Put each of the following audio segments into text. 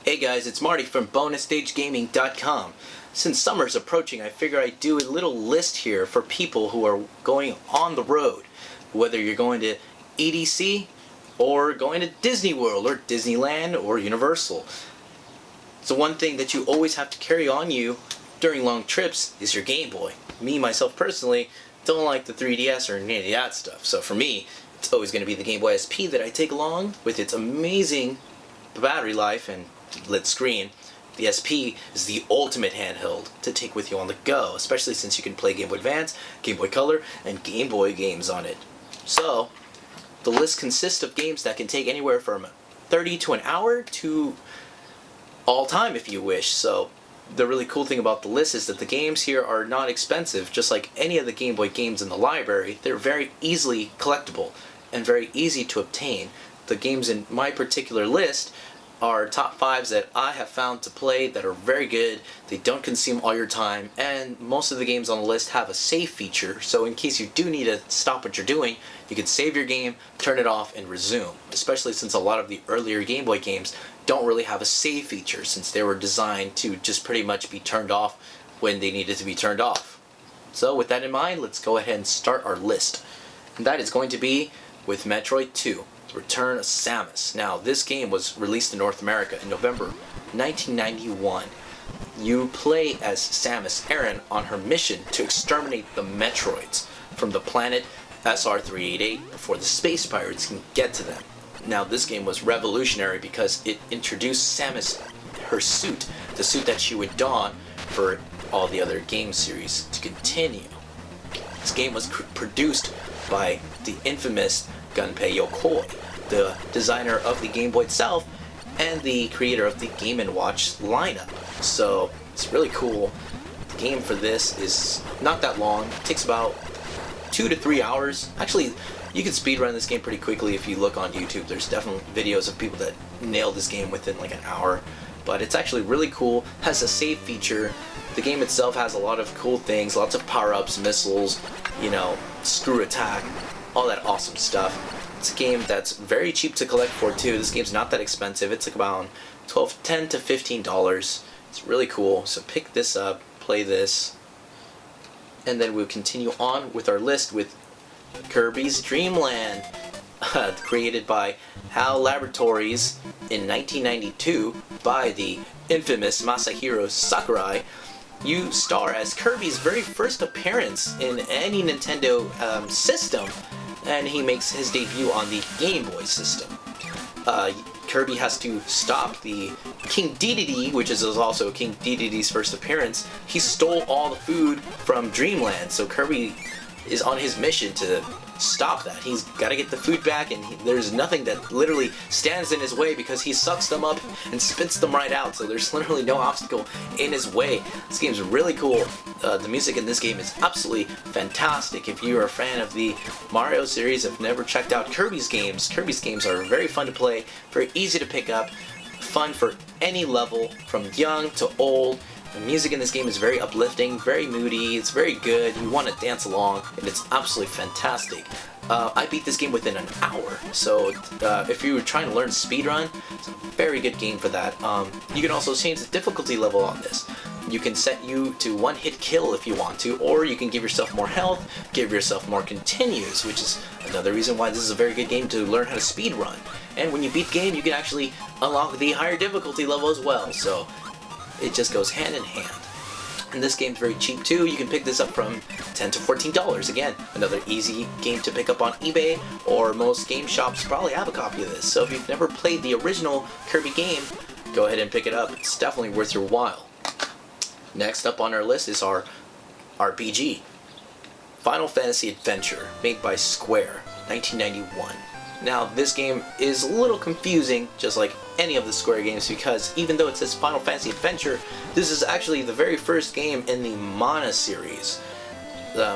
Hey guys, it's Marty from BonusStageGaming.com. Since summer's approaching, I figure I'd do a little list here for people who are going on the road. Whether you're going to EDC, or going to Disney World, or Disneyland, or Universal. So one thing that you always have to carry on you during long trips is your Game Boy. Me, myself personally, don't like the 3DS or any of that stuff. So for me, it's always going to be the Game Boy SP that I take along with its amazing battery life and lit screen. The SP is the ultimate handheld to take with you on the go, especially since you can play Game Boy Advance, Game Boy Color, and Game Boy games on it. So, the list consists of games that can take anywhere from 30 to an hour to all time if you wish. So, the really cool thing about the list is that the games here are not expensive, just like any of the Game Boy games in the library. They're very easily collectible and very easy to obtain. The games in my particular list are top 5s that I have found to play that are very good. They don't consume all your time, and most of the games on the list have a save feature, so in case you do need to stop what you're doing, you can save your game, turn it off, and resume. Especially since a lot of the earlier Game Boy games don't really have a save feature, since they were designed to just pretty much be turned off when they needed to be turned off. So with that in mind, let's go ahead and start our list. And that is going to be with Metroid 2. Return of Samus. Now, this game was released in North America in November 1991. You play as Samus Aran on her mission to exterminate the Metroids from the planet SR-388 before the space pirates can get to them. Now, this game was revolutionary because it introduced Samus, her suit, the suit that she would don for all the other game series to continue. This game was produced by the infamous Gunpei Yokoi, the designer of the Game Boy itself and the creator of the Game & Watch lineup. So it's really cool. The game for this is not that long. It takes about 2 to 3 hours. Actually, you can speedrun this game pretty quickly if you look on YouTube. There's definitely videos of people that nail this game within like an hour. But it's actually really cool. Has a save feature. The game itself has a lot of cool things, lots of power-ups, missiles, screw attack, all that awesome stuff. It's a game that's very cheap to collect for too. This game's not that expensive. It's like about $10 to $15. It's really cool. So pick this up, play this, and then we'll continue on with our list with Kirby's Dream Land, created by HAL Laboratories in 1992 by the infamous Masahiro Sakurai. You star as Kirby's very first appearance in any Nintendo system, and he makes his debut on the Game Boy system. Kirby has to stop the King Dedede, which is also King Dedede's first appearance. He stole all the food from Dreamland, so Kirby is on his mission to stop that. He's got to get the food back, and there's nothing that literally stands in his way because he sucks them up and spits them right out, so there's literally no obstacle in his way. This game's really cool. The music in this game is absolutely fantastic. If you're a fan of the Mario series, have never checked out Kirby's games are very fun to play, very easy to pick up, fun for any level, from young to old. The music in this game is very uplifting, very moody, it's very good, you want to dance along, and it's absolutely fantastic. I beat this game within an hour, so if you were trying to learn speedrun, it's a very good game for that. You can also change the difficulty level on this. You can set you to one-hit kill if you want to, or you can give yourself more health, give yourself more continues, which is another reason why this is a very good game to learn how to speedrun. And when you beat the game, you can actually unlock the higher difficulty level as well, so it just goes hand in hand. And this game's very cheap too. You can pick this up from $10 to $14. Again, another easy game to pick up on eBay, or most game shops probably have a copy of this. So if you've never played the original Kirby game, go ahead and pick it up. It's definitely worth your while. Next up on our list is our RPG, Final Fantasy Adventure, made by Square, 1991. Now, this game is a little confusing, just like any of the Square games, because even though it says Final Fantasy Adventure, this is actually the very first game in the Mana series.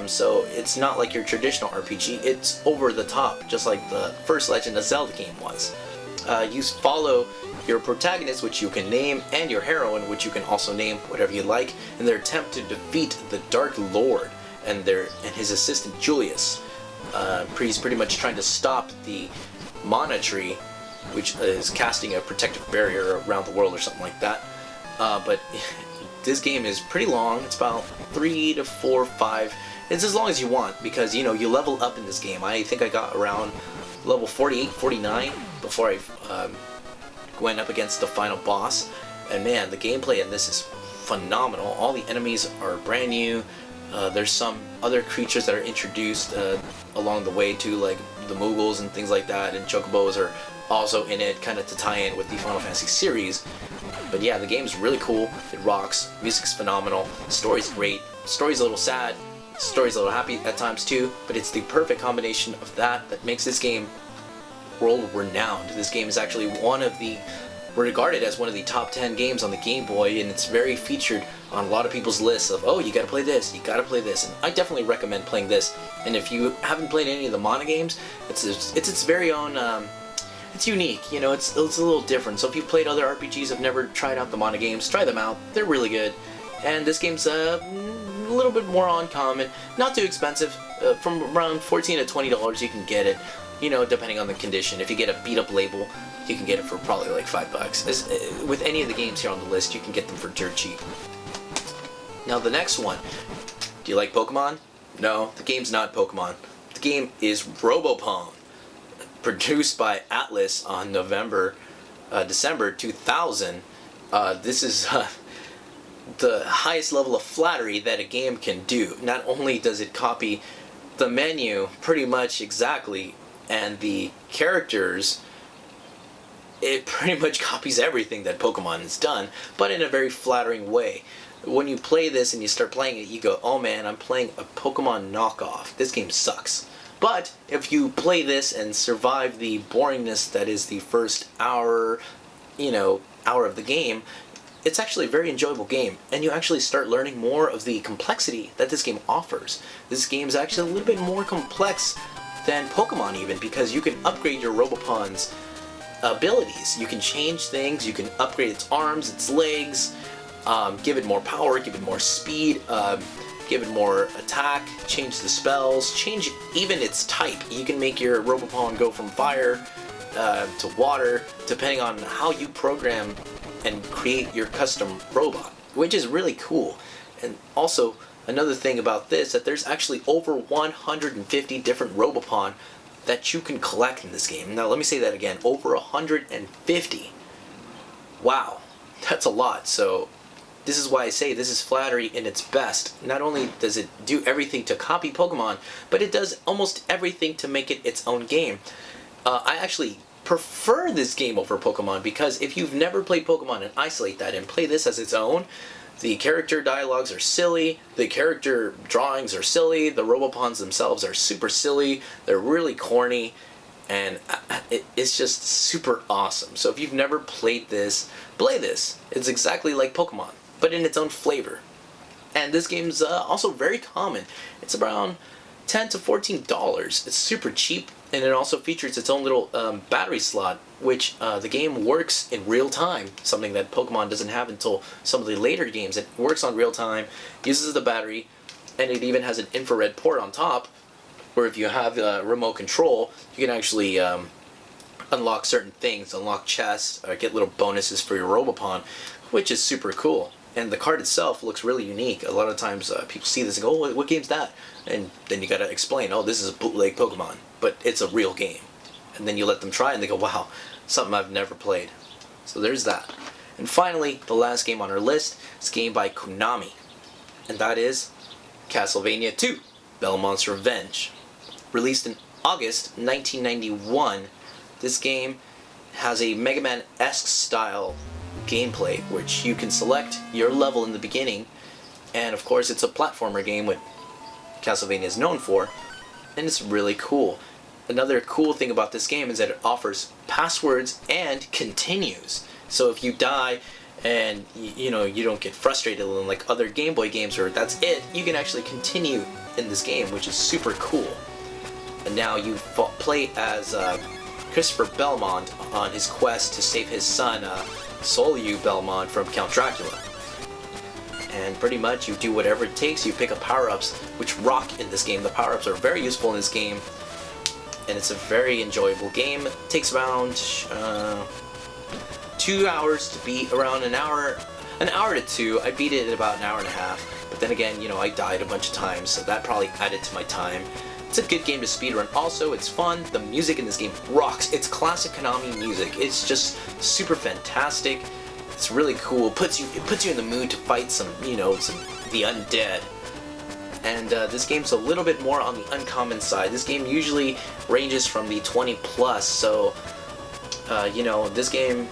So it's not like your traditional RPG, it's over the top, just like the first Legend of Zelda game was. You follow your protagonist, which you can name, and your heroine, which you can also name whatever you like, in their attempt to defeat the Dark Lord and his assistant Julius. He's pretty much trying to stop the Mana Tree which is casting a protective barrier around the world or something like that. But this game is pretty long. It's about 3 to 4, 5. It's as long as you want, because you level up in this game. I think I got around level 48, 49 before I went up against the final boss. And man, the gameplay in this is phenomenal. All the enemies are brand new. There's some other creatures that are introduced along the way too, like the Moogles and things like that, and Chocobos are also in it, kind of to tie in with the Final Fantasy series. But yeah, the game's really cool. It rocks. Music's phenomenal. The story's great. The story's a little sad. The story's a little happy at times too, but it's the perfect combination of that makes this game world renowned. This game is actually regarded as one of the top 10 games on the Game Boy, and it's very featured on a lot of people's lists of, oh, you gotta play this, you gotta play this, and I definitely recommend playing this. And if you haven't played any of the Mana games, it's its very own, it's unique, it's a little different. So if you've played other RPGs, have never tried out the Mana games, try them out, they're really good. And this game's a little bit more uncommon, not too expensive, from around $14 to $20 you can get it, depending on the condition. If you get a beat up label, you can get it for probably like $5. With any of the games here on the list, you can get them for dirt cheap. Now the next one, do you like Pokemon? No, the game's not Pokemon. The game is Robopong, produced by Atlas on December 2000. This is the highest level of flattery that a game can do. Not only does it copy the menu pretty much exactly, and the characters, it pretty much copies everything that Pokemon has done, but in a very flattering way. When you play this and you start playing it, you go, oh man, I'm playing a Pokemon knockoff. This game sucks. But if you play this and survive the boringness that is the first hour of the game, it's actually a very enjoyable game, and you actually start learning more of the complexity that this game offers. This game is actually a little bit more complex than Pokemon even, because you can upgrade your Robopong's abilities. You can change things, you can upgrade its arms, its legs, give it more power, give it more speed, give it more attack, change the spells, change even its type. You can make your Robopong go from fire to water, depending on how you program and create your custom robot, which is really cool. And also, another thing about this, that there's actually over 150 different Robopong that you can collect in this game. Now let me say that again, over 150. Wow, that's a lot. So this is why I say this is flattery in its best. Not only does it do everything to copy Pokemon, but it does almost everything to make it its own game. I actually prefer this game over Pokemon, because if you've never played Pokemon and isolate that and play this as its own, the character dialogues are silly, the character drawings are silly, the Robopongs themselves are super silly, they're really corny, and it's just super awesome. So if you've never played this, play this. It's exactly like Pokemon, but in its own flavor. And this game's also very common. It's around $10 to $14. It's super cheap, and it also features its own little battery slot, which the game works in real time, something that Pokemon doesn't have until some of the later games. It works on real time, uses the battery, and it even has an infrared port on top, where if you have remote control, you can actually unlock certain things, unlock chests, or get little bonuses for your Robopong, which is super cool. And the card itself looks really unique. A lot of times people see this and go, oh, what game's that? And then you gotta explain, oh, this is a bootleg Pokemon, but it's a real game. And then you let them try it and they go, wow, something I've never played. So there's that. And finally, the last game on our list is a game by Konami, and that is Castlevania 2, Belmont's Revenge. Released in August 1991, this game has a Mega Man-esque style gameplay, which you can select your level in the beginning, and of course it's a platformer game, what Castlevania is known for, and it's really cool. Another cool thing about this game is that it offers passwords and continues. So if you die and you don't get frustrated like other Game Boy games where that's it, you can actually continue in this game, which is super cool. And now you play as Christopher Belmont on his quest to save his son Solyu Belmont from Count Dracula. And pretty much you do whatever it takes. You pick up power-ups which rock in this game. The power-ups are very useful in this game. and it's a very enjoyable game. It takes around 2 hours to beat, around an hour to 2. I beat it in about an hour and a half, but then again, you know, I died a bunch of times, so that probably added to my time. It's a good game to speedrun. Also, it's fun. The music in this game rocks. It's classic Konami music. It's just super fantastic. It's really cool. It puts you in the mood to fight the undead. And this game's a little bit more on the uncommon side. This game usually ranges from the 20 plus, so this game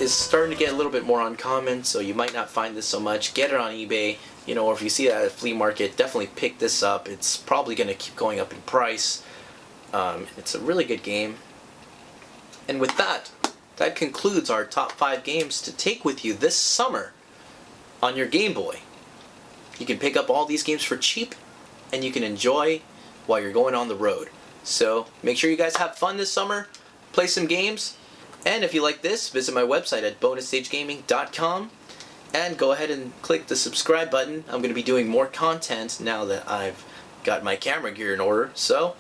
is starting to get a little bit more uncommon, so you might not find this so much. Get it on eBay, or if you see it at a flea market, definitely pick this up. It's probably going to keep going up in price. It's a really good game. And with that concludes our top 5 games to take with you this summer on your Game Boy. You can pick up all these games for cheap, and you can enjoy while you're going on the road. So make sure you guys have fun this summer, play some games, and if you like this, visit my website at bonusstagegaming.com, and go ahead and click the subscribe button. I'm going to be doing more content now that I've got my camera gear in order, so